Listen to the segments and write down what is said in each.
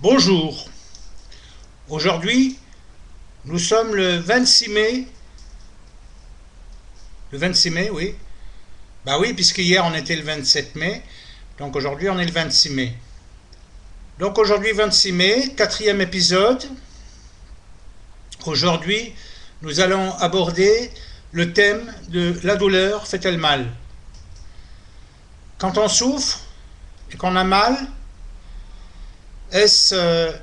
Bonjour, aujourd'hui nous sommes le 26 mai, oui, bah oui, puisque hier on était le 27 mai, donc aujourd'hui on est le 26 mai. Donc aujourd'hui 26 mai, quatrième épisode. Aujourd'hui nous allons aborder le thème de la douleur fait-elle mal. Quand on souffre et qu'on a mal, est-ce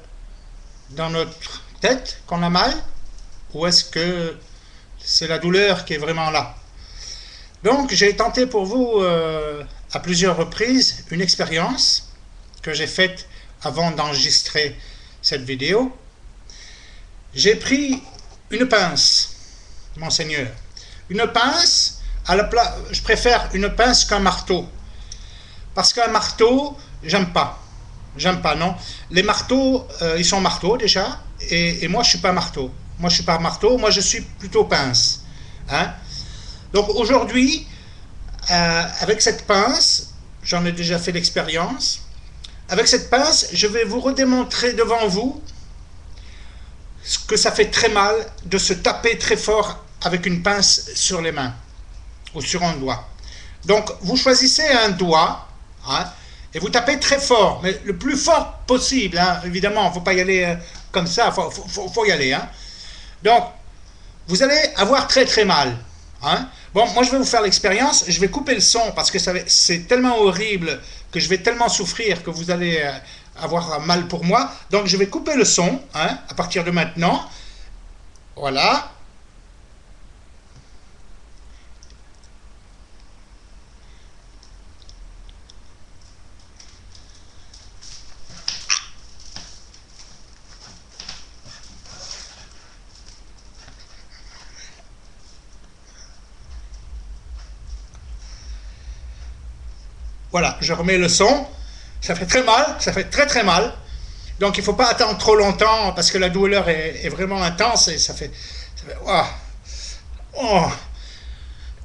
dans notre tête qu'on a mal ou est-ce que c'est la douleur qui est vraiment là? Donc j'ai tenté pour vous à plusieurs reprises une expérience que j'ai faite avant d'enregistrer cette vidéo. J'ai pris une pince, monseigneur. Une pince, je préfère une pince qu'un marteau. Parce qu'un marteau, j'aime pas. J'aime pas, non. Les marteaux, ils sont marteaux déjà, et moi je suis pas marteau. Moi je suis pas marteau, moi je suis plutôt pince. Hein? Donc aujourd'hui, avec cette pince, j'en ai déjà fait l'expérience. Avec cette pince, je vais vous redémontrer devant vous que ça fait très mal de se taper très fort avec une pince sur les mains ou sur un doigt. Donc vous choisissez un doigt, hein, et vous tapez très fort, mais le plus fort possible, hein, évidemment, il ne faut pas y aller comme ça, faut y aller. Hein. Donc, vous allez avoir très très mal. Hein. Bon, moi je vais vous faire l'expérience, je vais couper le son parce que c'est tellement horrible que je vais tellement souffrir que vous allez avoir mal pour moi. Donc je vais couper le son, hein, à partir de maintenant. Voilà. Voilà, je remets le son. Ça fait très mal, ça fait très très mal. Donc il ne faut pas attendre trop longtemps parce que la douleur est vraiment intense et ça fait oh. Oh.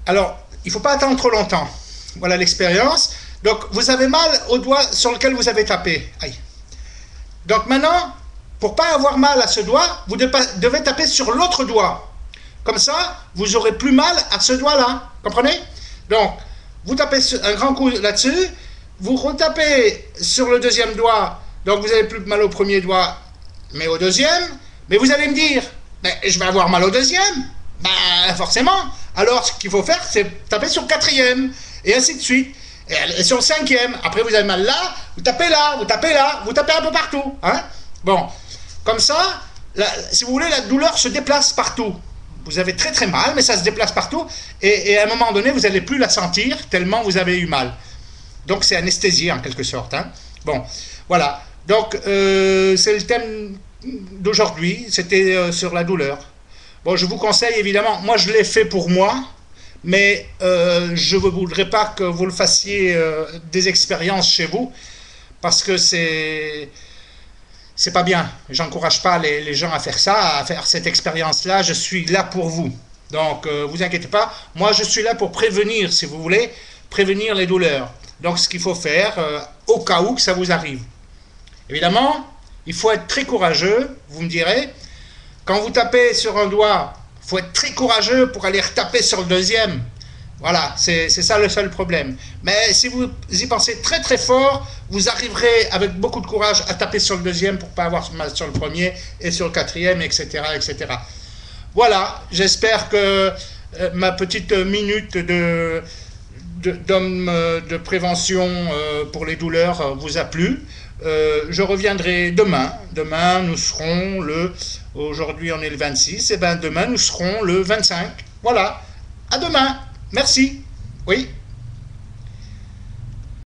Alors, il ne faut pas attendre trop longtemps. Voilà l'expérience. Donc vous avez mal au doigt sur lequel vous avez tapé. Aïe. Donc maintenant, pour ne pas avoir mal à ce doigt, vous devez taper sur l'autre doigt. Comme ça, vous aurez plus mal à ce doigt-là. Comprenez? Donc, vous tapez un grand coup là-dessus, vous retapez sur le deuxième doigt, donc vous avez plus mal au premier doigt, mais au deuxième, mais vous allez me dire, je vais avoir mal au deuxième, forcément. Alors ce qu'il faut faire, c'est taper sur le quatrième, et ainsi de suite, et sur le cinquième. Après vous avez mal là, vous tapez là, vous tapez là, vous tapez un peu partout. Hein. Bon, comme ça, si vous voulez, la douleur se déplace partout. Vous avez très très mal, mais ça se déplace partout, et à un moment donné, vous n'allez plus la sentir, tellement vous avez eu mal. Donc c'est anesthésie en quelque sorte. Hein. Bon, voilà. Donc c'est le thème d'aujourd'hui, c'était sur la douleur. Bon, je vous conseille évidemment, moi je l'ai fait pour moi, mais je ne voudrais pas que vous le fassiez des expériences chez vous, parce que c'est pas bien. J'encourage pas les gens à faire ça, à faire cette expérience-là. Je suis là pour vous. Donc, vous inquiétez pas. Moi, je suis là pour prévenir, si vous voulez, prévenir les douleurs. Donc, ce qu'il faut faire, au cas où que ça vous arrive. Évidemment, il faut être très courageux, vous me direz. Quand vous tapez sur un doigt, il faut être très courageux pour aller retaper sur le deuxième. Voilà, c'est ça le seul problème. Mais si vous y pensez très très fort, vous arriverez avec beaucoup de courage à taper sur le deuxième pour ne pas avoir mal sur le premier et sur le quatrième, etc. etc. Voilà, j'espère que ma petite minute d'homme de prévention pour les douleurs vous a plu. Je reviendrai demain. Demain, nous serons aujourd'hui on est le 26, et bien demain nous serons le 25. Voilà, à demain. Merci. Oui.